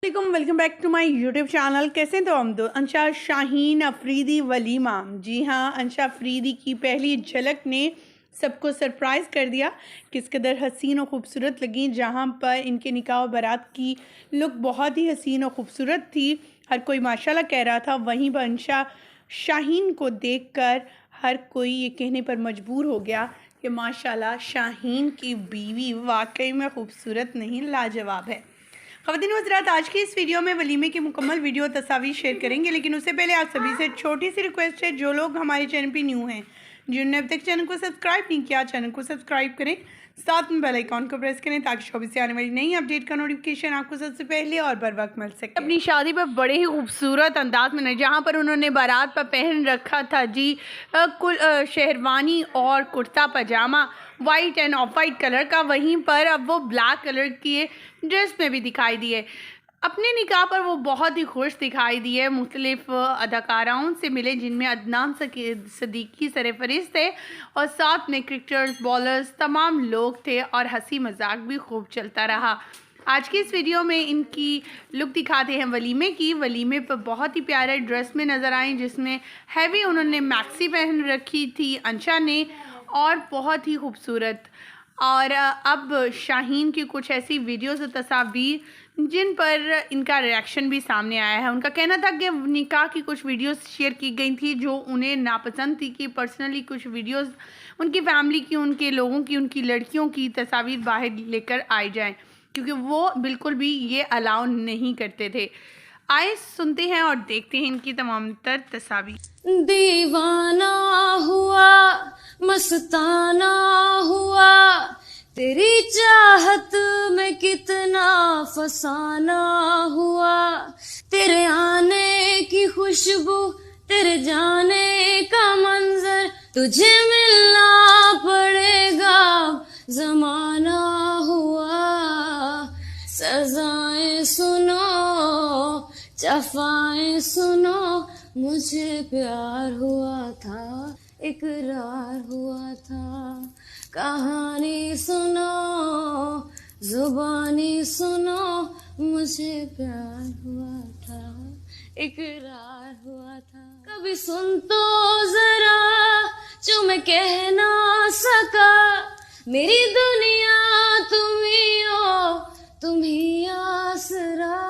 Welcome back to my YouTube channel. कैसे हैं तो हम दो अंशा शाहीन अफरीदी वलीमा। जी हाँ, अंशा अफरीदी की पहली झलक ने सबको सरप्राइज़ कर दिया। किस कदर हसीन और ख़ूबसूरत लगी। जहाँ पर इनके निकाह और बारात की लुक बहुत ही हसीन और ख़ूबसूरत थी, हर कोई माशाल्लाह कह रहा था। वहीं पर अंशा शाहीन को देखकर हर कोई ये कहने पर मजबूर हो गया कि माशाल्लाह शाहीन की बीवी वाकई में ख़ूबसूरत नहीं, लाजवाब है। ख़वातीन व हज़रात, आज की इस वीडियो में वलीमे की मुकम्मल वीडियो तस्वीर शेयर करेंगे, लेकिन उससे पहले आप सभी से छोटी सी रिक्वेस्ट है, जो लोग हमारे चैनल पे न्यू हैं, जिन्होंने अब तक चैनल को सब्सक्राइब नहीं किया, चैनल को सब्सक्राइब करें, साथ में बेल आइकॉन को प्रेस करें ताकि 24 से आने वाली नई अपडेट का नोटिफिकेशन आपको सबसे पहले और बर वक्त मिल सके। अपनी शादी पर बड़े ही खूबसूरत अंदाज में, जहाँ पर उन्होंने बारात पर पहन रखा था जी शेरवानी और kurta pajama white and off white colour का, वहीं पर अब वो ब्लैक कलर की ड्रेस में भी दिखाई दिए। अपने निकाह पर वो बहुत ही खुश दिखाई दिए। मुख्तलिफ अदाकाराओं से मिले, जिनमें अदनान सदीकी सरफरिस्त थे और साथ में क्रिकेटर्स, बॉलर्स, तमाम लोग थे और हंसी मजाक भी खूब चलता रहा। आज की इस वीडियो में इनकी लुक दिखाते हैं वलीमे की। वलीमे पर बहुत ही प्यारे ड्रेस में नज़र आए, जिसमें हैवी उन्होंने मैक्सी पहन रखी थी अंशा ने, और बहुत ही खूबसूरत। और अब शाहीन की कुछ ऐसी वीडियोस और तस्वीर जिन पर इनका रिएक्शन भी सामने आया है। उनका कहना था कि निकाह की कुछ वीडियोस शेयर की गई थी जो उन्हें नापसंद थी, कि पर्सनली कुछ वीडियोस उनकी फैमिली की, उनके लोगों की, उनकी लड़कियों की तस्वीर बाहर लेकर आई जाएं, क्योंकि वो बिल्कुल भी ये अलाउ नहीं करते थे। आइए सुनते हैं और देखते हैं इनकी तमाम तर तस्वीर। दीवाना हुआ मस्ताना हुआ, तेरी चाहत में कितना फसाना हुआ। तेरे आने की खुशबू, तेरे जाने का मंजर, तुझे मिलना पड़ेगा जमाना हुआ। सजाएं सुनो, जफ़ाएं सुनो, मुझे प्यार हुआ था, इकरार हुआ था। कहानी सुनो, जुबानी सुनो, मुझे प्यार हुआ था, इकरार हुआ था। कभी सुन तो जरा जो मैं कह ना सका, मेरी दुनिया तुम ही हो, तुम ही आसरा।